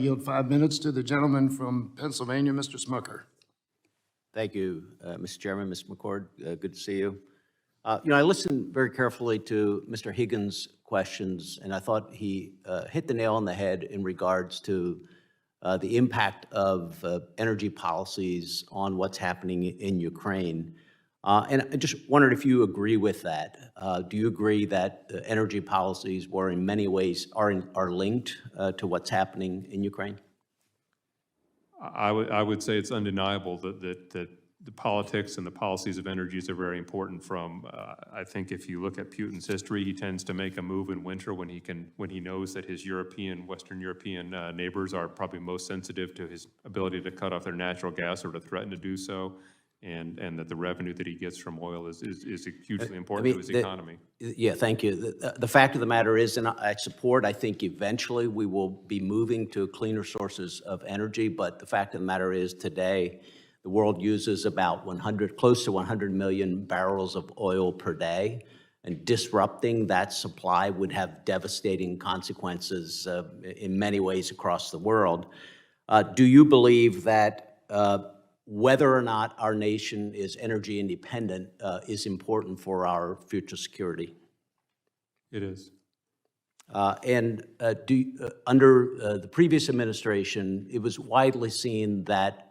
yield 5 minutes to the gentleman from Pennsylvania, Mr. Smucker. Thank you, Mr. Chairman, Mr. McCord. Good to see you. I listened very carefully to Mr. Higgins' questions, and I thought he hit the nail on the head in regards to the impact of energy policies on what's happening in Ukraine. And I just wondered if you agree with that. Do you agree that energy policies were in many ways are linked to what's happening in Ukraine? I would say it's undeniable that the politics and the policies of energies are very important. I think if you look at Putin's history, he tends to make a move in winter when he knows that his Western European neighbors are probably most sensitive to his ability to cut off their natural gas or to threaten to do so, and that the revenue that he gets from oil is hugely important to his economy. Yeah, thank you. The fact of the matter is, and I think eventually we will be moving to cleaner sources of energy, but the fact of the matter is today, the world uses about close to 100 million barrels of oil per day, and disrupting that supply would have devastating consequences in many ways across the world. Do you believe that whether or not our nation is energy independent is important for our future security? It is. Under the previous administration, it was widely seen that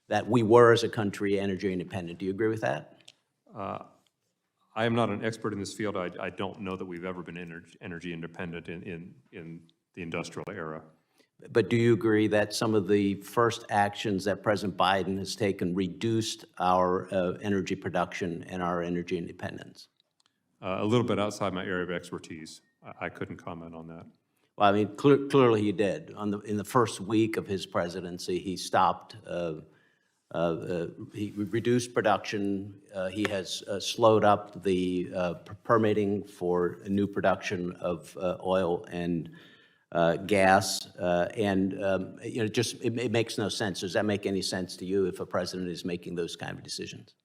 that we were, as a country, energy independent. Do you agree with that? I am not an expert in this field. I don't know that we've ever been energy independent in the industrial era. But do you agree that some of the first actions that President Biden has taken reduced our energy production and our energy independence? A little bit outside my area of expertise. I couldn't comment on that. Well, I mean, clearly he did. In the first week of his presidency, he stopped, he reduced production. He has slowed up the permitting for a new production of oil and gas, and it makes no sense. Does that make any sense to you if a president is making those kind of decisions?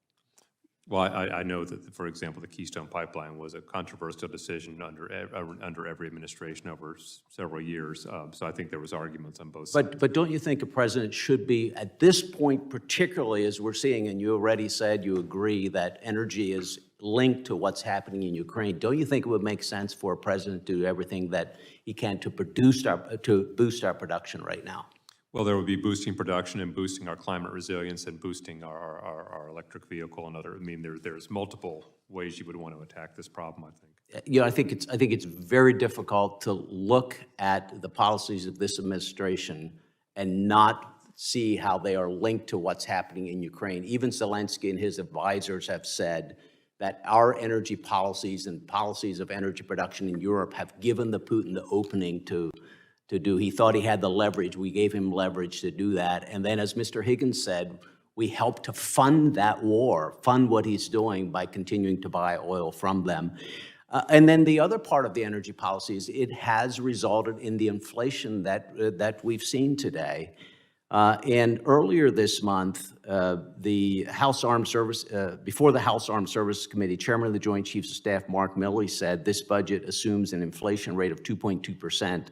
Well, I know that, for example, the Keystone Pipeline was a controversial decision under every administration over several years. So I think there was arguments on both sides. But don't you think a president should be, at this point, particularly as we're seeing, and you already said you agree that energy is linked to what's happening in Ukraine, don't you think it would make sense for a president to do everything that he can to boost our production right now? Well, there would be boosting production and boosting our climate resilience and boosting our electric vehicle and other. I mean, there's multiple ways you would want to attack this problem, I think. Yeah, I think it's very difficult to look at the policies of this administration and not see how they are linked to what's happening in Ukraine. Even Zelensky and his advisors have said that our energy policies and policies of energy production in Europe have given Putin the opening to do. He thought he had the leverage. We gave him leverage to do that. And then, as Mr. Higgins said, we helped to fund that war, fund what he's doing by continuing to buy oil from them. And then the other part of the energy policy is it has resulted in the inflation that we've seen today. And earlier this month, the House Armed Service, before the House Armed Services Committee, Chairman of the Joint Chiefs of Staff, Mark Milley, said this budget assumes an inflation rate of 2.2%,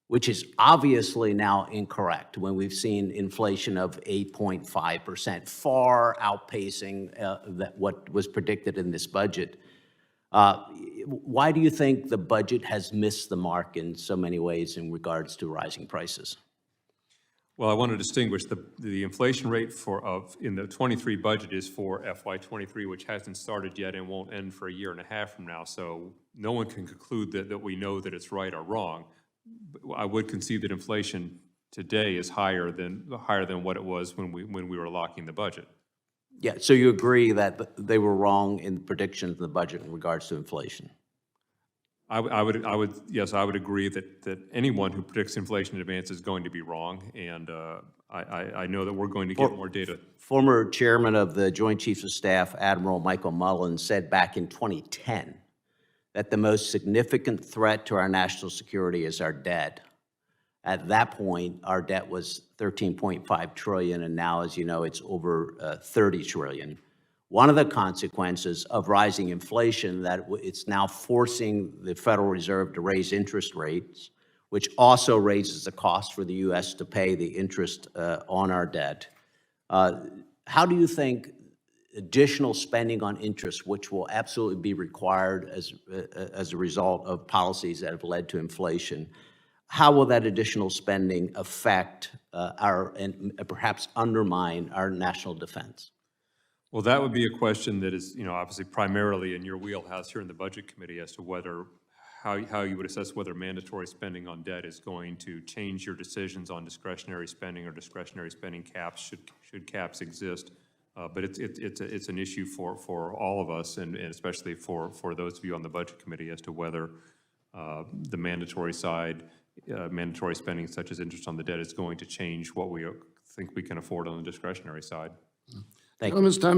which is obviously now incorrect when we've seen inflation of 8.5%, far outpacing what was predicted in this budget. Why do you think the budget has missed the mark in so many ways in regards to rising prices? Well, I want to distinguish the inflation rate in the 23 budget is for FY23, which hasn't started yet and won't end for a year and a half from now. So no one can conclude that we know that it's right or wrong. I would concede that inflation today is higher than what it was when we were locking the budget. Yeah, so you agree that they were wrong in predictions of the budget in regards to inflation? Yes, I would agree that anyone who predicts inflation in advance is going to be wrong, and I know that we're going to get more data. Former chairman of the Joint Chiefs of Staff, Admiral Michael Mullen, said back in 2010 that the most significant threat to our national security is our debt. At that point, our debt was $13.5 trillion, and now, as you know, it's over $30 trillion. One of the consequences of rising inflation that it's now forcing the Federal Reserve to raise interest rates, which also raises the cost for the U.S. to pay the interest on our debt. How do you think additional spending on interest, which will absolutely be required as a result of policies that have led to inflation, how will that additional spending affect and perhaps undermine our national defense? Well, that would be a question that is, obviously primarily in your wheelhouse here in the Budget Committee as to how you would assess whether mandatory spending on debt is going to change your decisions on discretionary spending or discretionary spending caps, should caps exist. But it's an issue for all of us, and especially for those of you on the Budget Committee, as to whether the mandatory side, mandatory spending such as interest on the debt, is going to change what we think we can afford on the discretionary side. Thank you. Gentleman's time